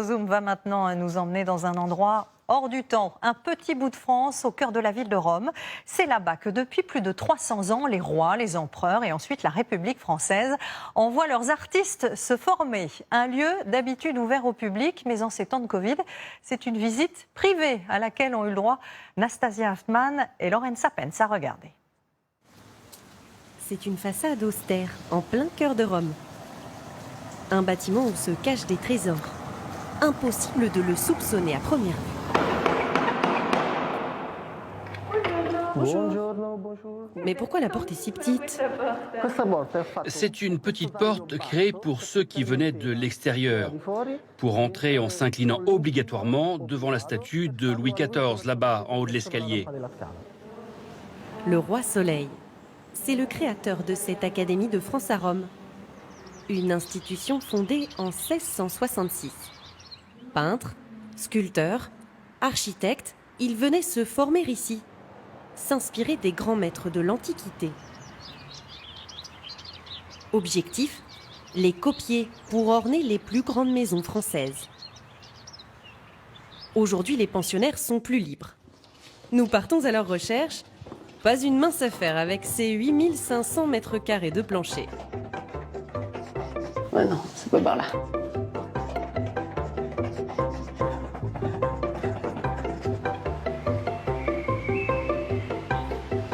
Zoom va maintenant nous emmener dans un endroit hors du temps, un petit bout de France au cœur de la ville de Rome. C'est là-bas que depuis plus de 300 ans, les rois, les empereurs et ensuite la République française envoient leurs artistes se former. Un lieu d'habitude ouvert au public, mais en ces temps de Covid, c'est une visite privée à laquelle ont eu le droit Nastasia Haftman et Lorenza Penza. Regardez. C'est une façade austère, en plein cœur de Rome. Un bâtiment où se cachent des trésors. Impossible de le soupçonner à première vue. Bonjour. Mais pourquoi la porte est si petite? C'est une petite porte créée pour ceux qui venaient de l'extérieur, pour entrer en s'inclinant obligatoirement devant la statue de Louis XIV, là-bas, en haut de l'escalier. Le roi Soleil, c'est le créateur de cette Académie de France à Rome. Une institution fondée en 1666. Peintre, sculpteur, architecte, il venait se former ici, s'inspirer des grands maîtres de l'Antiquité. Objectif, les copier pour orner les plus grandes maisons françaises. Aujourd'hui, les pensionnaires sont plus libres. Nous partons à leur recherche. Pas une mince affaire avec ces 8500 mètres carrés de plancher. Ouais, non, c'est pas par là.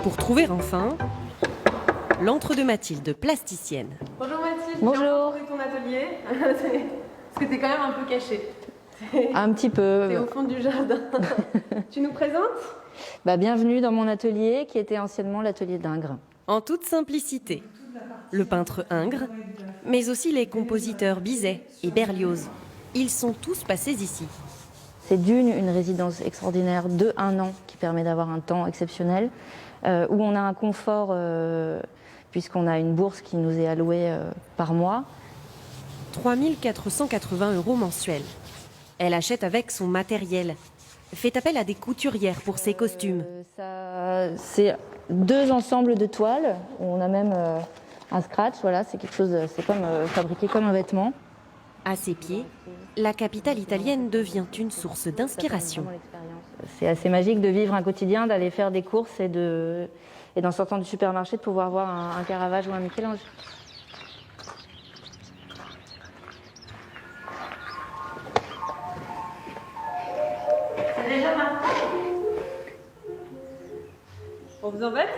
Pour trouver enfin l'antre de Mathilde, plasticienne. Bonjour Mathilde, Bonjour. j'ai ton atelier. Parce que t'es quand même un peu cachée. Un petit T'es peu. au fond du jardin. Tu nous présentes? Bienvenue dans mon atelier qui était anciennement l'atelier d'Ingres. En toute simplicité, le peintre Ingres, mais aussi les compositeurs Bizet et Berlioz. Ils sont tous passés ici. C'est une résidence extraordinaire de 1 an qui permet d'avoir un temps exceptionnel, où on a un confort puisqu'on a une bourse qui nous est allouée par mois. 3 480 € mensuels. Elle achète avec son matériel. Fait appel à des couturières pour ses costumes. C'est 2 ensembles de toiles. On a même un scratch. Voilà, c'est quelque chose. C'est comme fabriqué comme un vêtement. À ses pieds, la capitale italienne devient une source d'inspiration. C'est assez magique de vivre un quotidien, d'aller faire des courses et d'en sortant du supermarché de pouvoir voir un Caravage ou un Michel-Ange. On vous embête?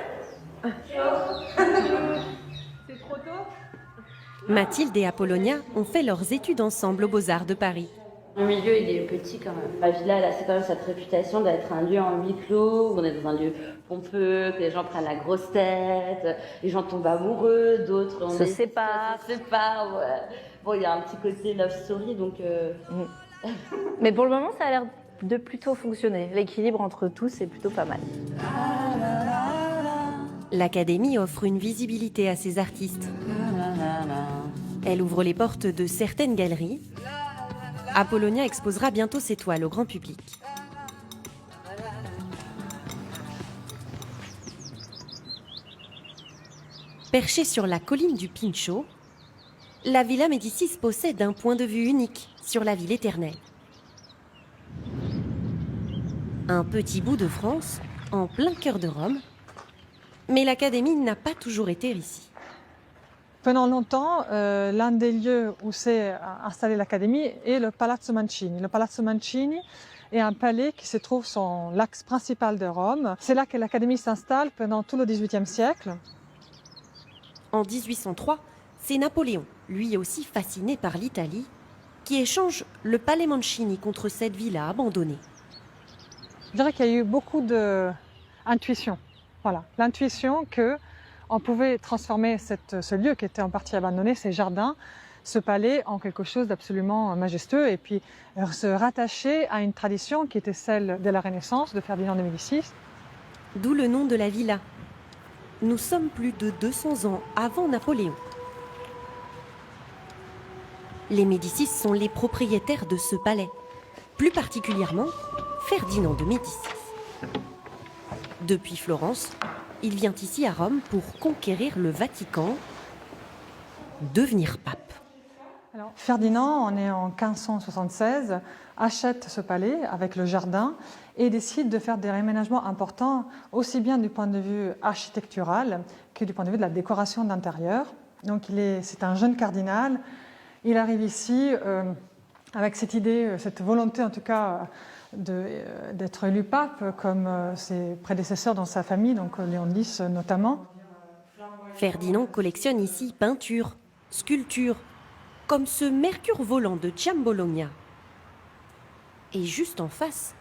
C'est trop tôt? Mathilde et Apollonia ont fait leurs études ensemble aux Beaux-Arts de Paris. Le milieu, il est petit quand même. La villa, là, c'est quand même cette réputation d'être un lieu en huis clos, où on est dans un lieu pompeux, que les gens prennent la grosse tête, les gens tombent amoureux, d'autres Se séparent. Se séparent, ouais. Bon, il y a un petit côté love story, donc... Mais pour le moment, ça a l'air de plutôt fonctionner. L'équilibre entre tous est plutôt pas mal. L'Académie offre une visibilité à ses artistes. Elle ouvre les portes de certaines galeries. Apollonia exposera bientôt ses toiles au grand public. Perchée sur la colline du Pincio, la Villa Médicis possède un point de vue unique sur la ville éternelle. Un petit bout de France, en plein cœur de Rome, mais l'Académie n'a pas toujours été ici. Pendant longtemps, l'un des lieux où s'est installée l'Académie est le Palazzo Mancini. Le Palazzo Mancini est un palais qui se trouve sur l'axe principal de Rome. C'est là que l'Académie s'installe pendant tout le XVIIIe siècle. En 1803, c'est Napoléon, lui aussi fasciné par l'Italie, qui échange le Palais Mancini contre cette villa abandonnée. Je dirais qu'il y a eu beaucoup d'intuition. Voilà, l'intuition qu'on pouvait transformer ce lieu qui était en partie abandonné, ces jardins, ce palais, en quelque chose d'absolument majestueux et puis se rattacher à une tradition qui était celle de la Renaissance, de Ferdinand de Médicis. D'où le nom de la villa. Nous sommes plus de 200 ans avant Napoléon. Les Médicis sont les propriétaires de ce palais, plus particulièrement Ferdinand de Médicis. Depuis Florence, il vient ici à Rome pour conquérir le Vatican, devenir pape. Alors, Ferdinand, on est en 1576, achète ce palais avec le jardin et décide de faire des réaménagements importants, aussi bien du point de vue architectural que du point de vue de la décoration d'intérieur. Donc c'est un jeune cardinal. Il arrive ici avec cette idée, cette volonté en tout cas d'être élu pape comme ses prédécesseurs dans sa famille, donc Léon X notamment. Ferdinand collectionne ici peintures, sculptures, comme ce mercure volant de Giambologna. Et juste en face,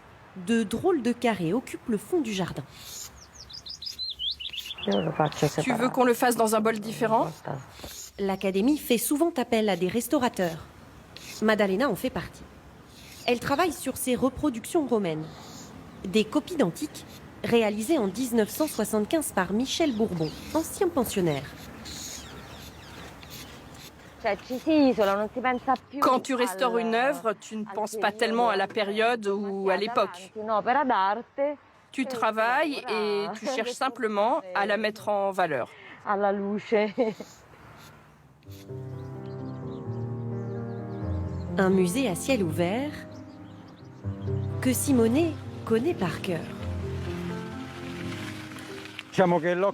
de drôles de carrés occupent le fond du jardin. Tu veux qu'on le fasse dans un bol différent? L'Académie fait souvent appel à des restaurateurs. Maddalena en fait partie. Elle travaille sur ses reproductions romaines. Des copies d'antiques réalisées en 1975 par Michel Bourbon, ancien pensionnaire. Quand tu restaures une œuvre, tu ne penses pas tellement à la période ou à l'époque. Tu travailles et tu cherches simplement à la mettre en valeur. Un musée à ciel ouvert que Simonet connaît par cœur.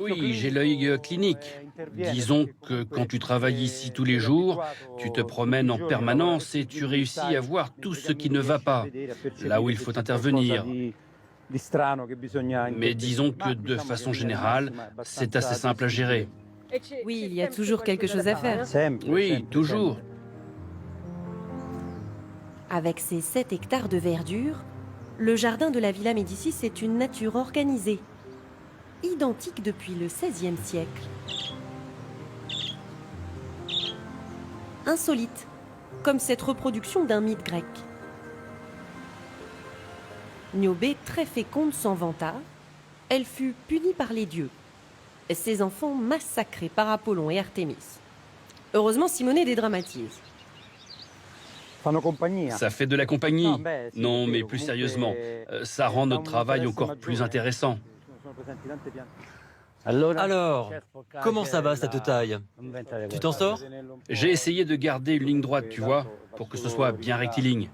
Oui, j'ai l'œil clinique. Disons que quand tu travailles ici tous les jours, tu te promènes en permanence et tu réussis à voir tout ce qui ne va pas, là où il faut intervenir. Mais disons que de façon générale, c'est assez simple à gérer. Oui, il y a toujours quelque chose à faire. Oui, toujours. Avec ses 7 hectares de verdure, le jardin de la Villa Médicis est une nature organisée, identique depuis le XVIe siècle. Insolite, comme cette reproduction d'un mythe grec. Niobé, très féconde, s'en vanta. Elle fut punie par les dieux. Ses enfants massacrés par Apollon et Artémis. Heureusement, Simonet dédramatise. Ça fait de la compagnie. Non, mais plus sérieusement, ça rend notre travail encore plus intéressant. Alors, comment ça va cette taille? Tu t'en sors? J'ai essayé de garder une ligne droite, tu vois, pour que ce soit bien rectiligne.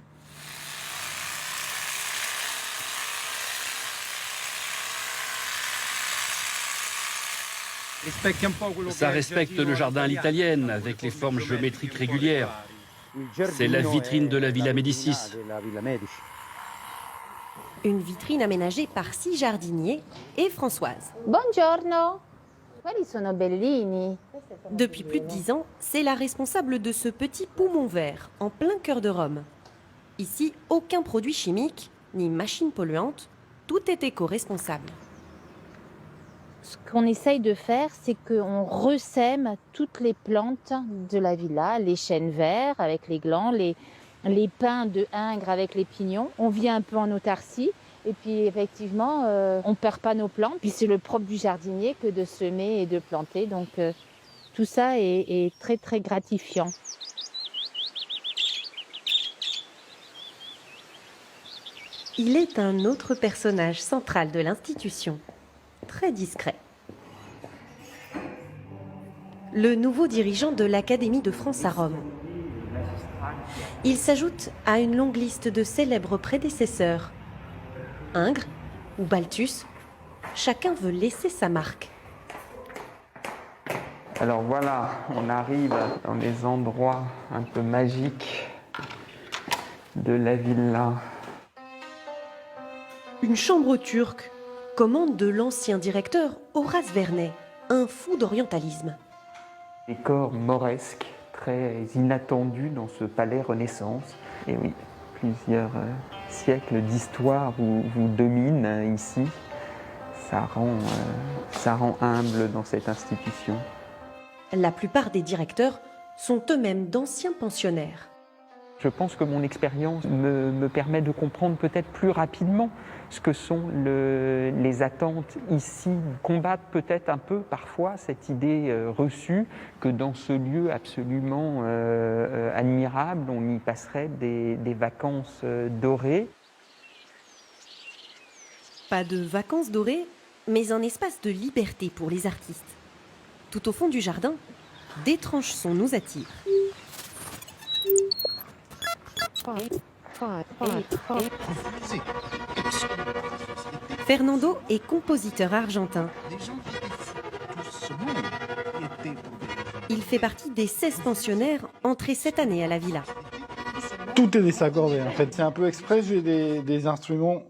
Ça respecte le jardin à l'italienne, avec les formes géométriques régulières. C'est la vitrine de la Villa Médicis. Une vitrine aménagée par 6 jardiniers et Françoise. Buongiorno, quelli sono bellini. Depuis plus de 10 ans, c'est la responsable de ce petit poumon vert en plein cœur de Rome. Ici, aucun produit chimique, ni machine polluante, tout est éco-responsable. Ce qu'on essaye de faire, c'est qu'on ressème toutes les plantes de la villa, les chênes verts avec les glands, les pins de Ingres avec les pignons. On vit un peu en autarcie et puis effectivement, on ne perd pas nos plantes. Puis c'est le propre du jardinier que de semer et de planter. Donc tout ça est très très gratifiant. Il est un autre personnage central de l'institution, très discret. Le nouveau dirigeant de l'Académie de France à Rome. Il s'ajoute à une longue liste de célèbres prédécesseurs. Ingres ou Balthus, chacun veut laisser sa marque. Alors voilà, on arrive dans les endroits un peu magiques de la villa. Une chambre turque, commande de l'ancien directeur Horace Vernet, un fou d'orientalisme. Décor mauresque, très inattendu dans ce palais Renaissance. Et oui, plusieurs siècles d'histoire vous dominent ici. Ça rend humble dans cette institution. La plupart des directeurs sont eux-mêmes d'anciens pensionnaires. Je pense que mon expérience me permet de comprendre peut-être plus rapidement ce que sont les attentes ici, combattre peut-être un peu parfois cette idée reçue que dans ce lieu absolument admirable, on y passerait des vacances dorées. Pas de vacances dorées, mais un espace de liberté pour les artistes. Tout au fond du jardin, d'étranges sons nous attirent. Fernando est compositeur argentin. Il fait partie des 16 pensionnaires entrés cette année à la villa. Tout est désaccordé en fait. C'est un peu exprès, j'ai des instruments,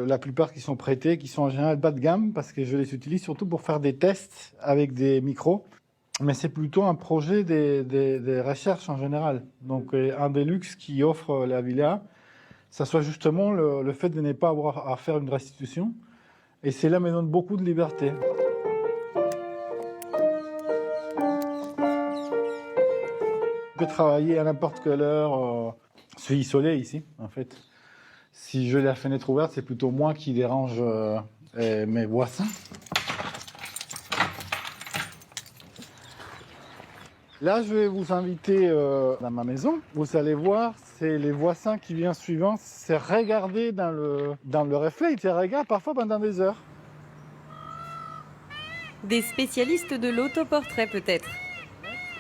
la plupart qui sont prêtés, qui sont en général bas de gamme, parce que je les utilise surtout pour faire des tests avec des micros. Mais c'est plutôt un projet des recherches en général. Donc un des luxes qui offre la villa, ça soit justement le fait de ne pas avoir à faire une restitution. Et cela me donne beaucoup de liberté. Je peux travailler à n'importe quelle heure. Je suis isolé ici, en fait. Si j'ai la fenêtre ouverte, c'est plutôt moi qui dérange mes voisins. Là, je vais vous inviter dans ma maison. Vous allez voir, c'est les voisins qui viennent suivants. C'est regarder dans le reflet. Ils te regardent parfois pendant des heures. Des spécialistes de l'autoportrait peut-être.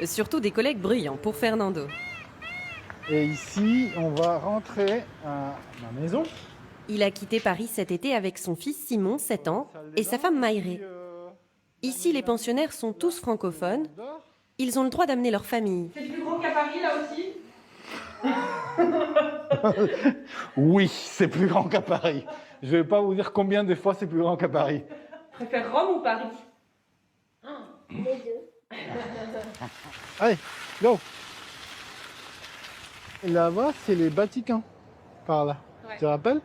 Surtout des collègues bruyants pour Fernando. Et ici, on va rentrer à ma maison. Il a quitté Paris cet été avec son fils Simon, 7 ans, et sa femme Maïré. Ici, les pensionnaires sont tous francophones. Ils ont le droit d'amener leur famille. C'est plus grand qu'à Paris, là aussi? Oui, c'est plus grand qu'à Paris. Je ne vais pas vous dire combien de fois c'est plus grand qu'à Paris. Tu préfères Rome ou Paris? Les deux. Allez, go. Et là-bas, c'est les Vatican, par là. Ouais. Tu te rappelles?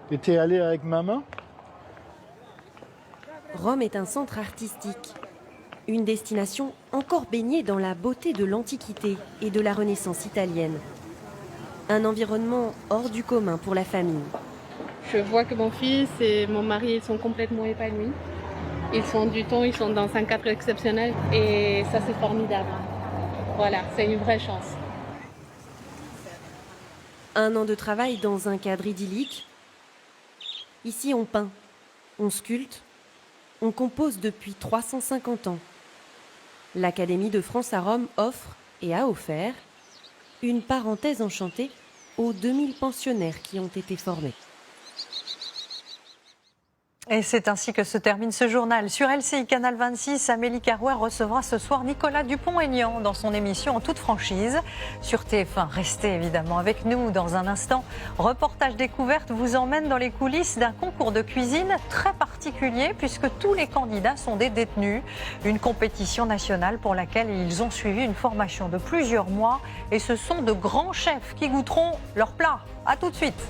Tu étais allé avec maman. Rome est un centre artistique. Une destination encore baignée dans la beauté de l'Antiquité et de la Renaissance italienne. Un environnement hors du commun pour la famille. Je vois que mon fils et mon mari ils sont complètement épanouis. Ils sont du temps, ils sont dans un cadre exceptionnel et ça c'est formidable. Voilà, c'est une vraie chance. 1 an de travail dans un cadre idyllique. Ici on peint, on sculpte, on compose depuis 350 ans. L'Académie de France à Rome offre et a offert une parenthèse enchantée aux 2000 pensionnaires qui ont été formés. Et c'est ainsi que se termine ce journal. Sur LCI Canal 26, Amélie Carouet recevra ce soir Nicolas Dupont-Aignan dans son émission En toute franchise. Sur TF1, restez évidemment avec nous dans un instant. Reportage découverte vous emmène dans les coulisses d'un concours de cuisine très particulier puisque tous les candidats sont des détenus. Une compétition nationale pour laquelle ils ont suivi une formation de plusieurs mois et ce sont de grands chefs qui goûteront leur plat. A tout de suite.